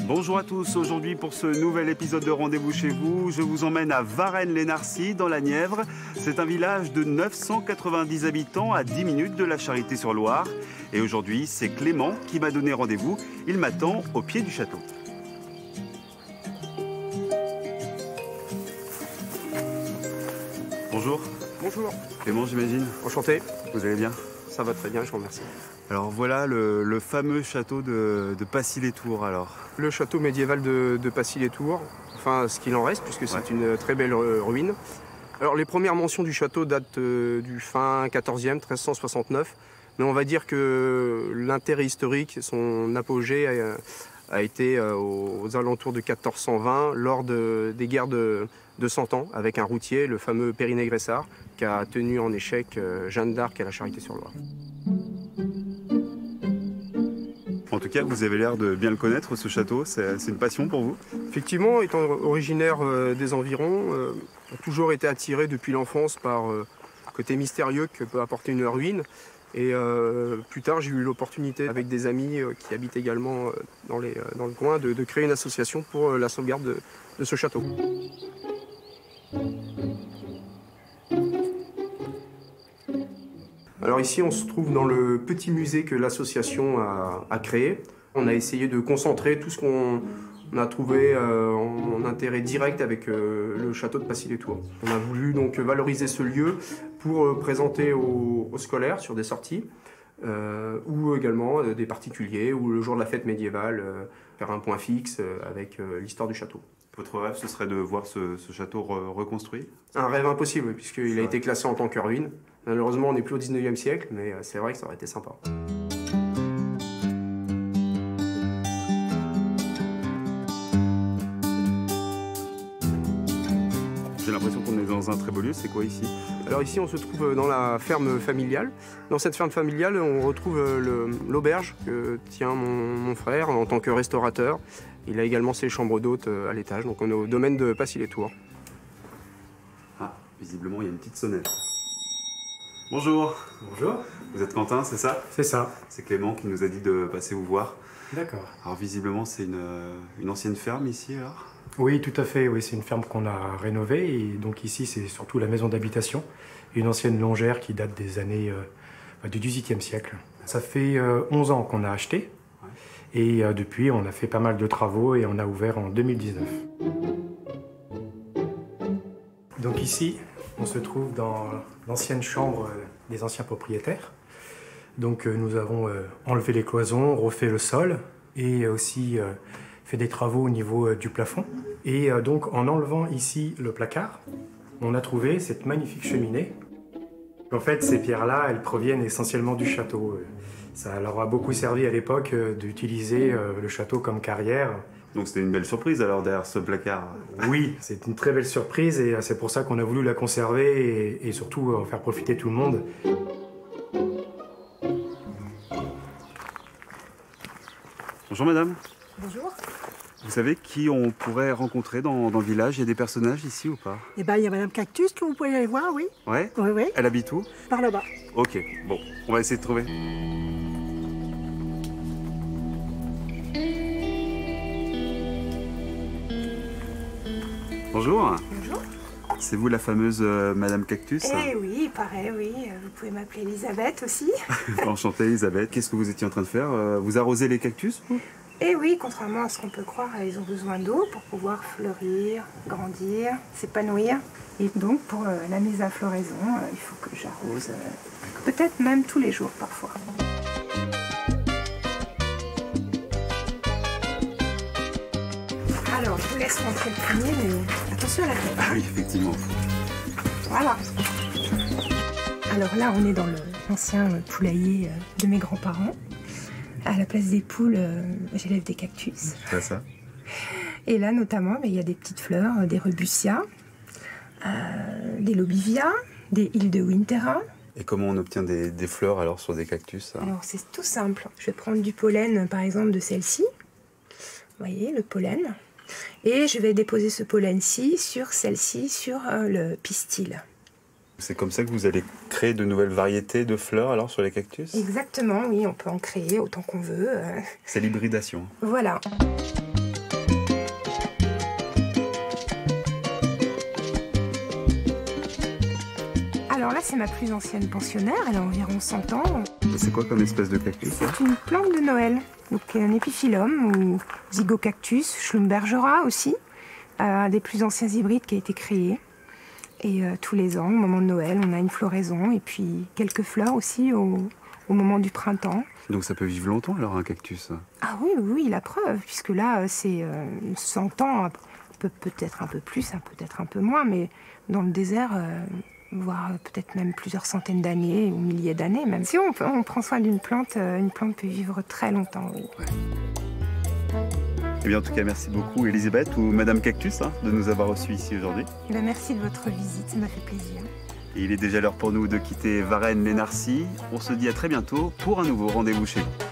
Bonjour à tous, aujourd'hui pour ce nouvel épisode de Rendez-vous chez vous, je vous emmène à Varennes-les-Narcy dans la Nièvre. C'est un village de 990 habitants à 10 minutes de la Charité-sur-Loire. Et aujourd'hui, c'est Clément qui m'a donné rendez-vous. Il m'attend au pied du château. Bonjour. Bonjour. Clément, j'imagine. Enchanté. Vous allez bien? Ça va très bien, je vous remercie. Alors voilà le fameux château de Passy-les-Tours alors. Le château médiéval de Passy-les-Tours, enfin ce qu'il en reste, puisque c'est une très belle ruine. Alors les premières mentions du château datent du fin 14e, 1369, mais on va dire que l'intérêt historique, son apogée a été aux alentours de 1420, lors des guerres de 100 ans, avec un routier, le fameux Périnet-Gressart, qui a tenu en échec Jeanne d'Arc à la Charité-sur-Loire. En tout cas, vous avez l'air de bien le connaître, ce château. C'est une passion pour vous? Effectivement, étant originaire des environs, j'ai toujours été attiré depuis l'enfance par le côté mystérieux que peut apporter une ruine. Et plus tard, j'ai eu l'opportunité, avec des amis qui habitent également dans le coin, de créer une association pour la sauvegarde de ce château. Alors ici, on se trouve dans le petit musée que l'association a créé. On a essayé de concentrer tout ce qu'on a trouvé en intérêt direct avec le château de Passy-les-Tours. On a voulu donc valoriser ce lieu pour présenter aux scolaires sur des sorties, ou également des particuliers, ou le jour de la fête médiévale, faire un point fixe avec l'histoire du château. Votre rêve, ce serait de voir ce château reconstruit? Un rêve impossible, puisqu'il a été classé en tant que ruine. Malheureusement, on n'est plus au 19e siècle, mais c'est vrai que ça aurait été sympa. J'ai l'impression qu'on est dans un très beau lieu. C'est quoi ici? Alors ici, on se trouve dans la ferme familiale. Dans cette ferme familiale, on retrouve l'auberge que tient mon frère en tant que restaurateur. Il a également ses chambres d'hôtes à l'étage, donc on est au domaine de Passy-les-Tours. Ah, visiblement, il y a une petite sonnette. Bonjour. Bonjour. Vous êtes Quentin, c'est ça? C'est ça. C'est Clément qui nous a dit de passer vous voir. D'accord. Alors visiblement, c'est une ancienne ferme ici, alors? Oui, tout à fait. Oui, c'est une ferme qu'on a rénovée. Et donc ici, c'est surtout la maison d'habitation. Une ancienne longère qui date des années du XVIIIe siècle. Ça fait 11 ans qu'on a acheté. Ouais. Et depuis, on a fait pas mal de travaux et on a ouvert en 2019. Donc ici, on se trouve dans l'ancienne chambre des anciens propriétaires. Donc nous avons enlevé les cloisons, refait le sol et aussi fait des travaux au niveau du plafond. Et donc en enlevant ici le placard, on a trouvé cette magnifique cheminée. En fait, ces pierres-là, elles proviennent essentiellement du château. Ça leur a beaucoup servi à l'époque d'utiliser le château comme carrière. Donc c'était une belle surprise alors derrière ce placard. Oui, c'est une très belle surprise et c'est pour ça qu'on a voulu la conserver et surtout faire profiter tout le monde. Bonjour madame. Bonjour. Vous savez qui on pourrait rencontrer dans le village? Il y a des personnages ici ou pas? Eh bien, il y a Madame Cactus que vous pouvez aller voir, oui. Ouais? Oui, oui. Elle habite où? Par là-bas. Ok, bon, on va essayer de trouver. Bonjour. Bonjour. C'est vous la fameuse Madame Cactus? Eh oui, pareil, oui. Vous pouvez m'appeler Elisabeth aussi. Enchantée Elisabeth. Qu'est-ce que vous étiez en train de faire? Vous arrosez les cactus? Eh oui, contrairement à ce qu'on peut croire, ils ont besoin d'eau pour pouvoir fleurir, grandir, s'épanouir. Et donc, pour la mise à floraison, il faut que j'arrose peut-être même tous les jours parfois. Alors, je vous laisse rentrer le premier, mais attention à la tête. Ah oui, effectivement. Voilà. Alors là, on est dans l'ancien poulailler de mes grands-parents. À la place des poules, j'élève des cactus. C'est ça. Et là, notamment, il y a des petites fleurs, des Rubussia, des Lobivia, des Hildewintera. Et comment on obtient des fleurs alors sur des cactus? Alors, c'est tout simple. Je vais prendre du pollen, par exemple, de celle-ci. Vous voyez, le pollen. Et je vais déposer ce pollen-ci sur celle-ci, sur le pistil. C'est comme ça que vous allez créer de nouvelles variétés de fleurs alors sur les cactus? Exactement, oui, on peut en créer autant qu'on veut. C'est l'hybridation. Voilà. c'est ma plus ancienne pensionnaire, elle a environ 100 ans. C'est quoi comme espèce de cactus? C'est une plante de Noël, donc un épiphyllum ou zygocactus, Schlumbergera aussi, un des plus anciens hybrides qui a été créé. Et tous les ans, au moment de Noël, on a une floraison et puis quelques fleurs aussi au moment du printemps. Donc ça peut vivre longtemps alors un cactus? Ah oui, oui, la preuve, puisque là c'est 100 ans, peut-être un peu plus, peut-être un peu moins, mais dans le désert, voire peut-être même plusieurs centaines d'années ou milliers d'années même. Si on prend soin d'une plante, une plante peut vivre très longtemps, oui. Ouais. Eh bien, en tout cas, merci beaucoup Elisabeth ou Madame Cactus de nous avoir reçus ici aujourd'hui. Eh bien, merci de votre visite, ça m'a fait plaisir. Et il est déjà l'heure pour nous de quitter Varennes-les-Narcy. On se dit à très bientôt pour un nouveau rendez-vous chez vous.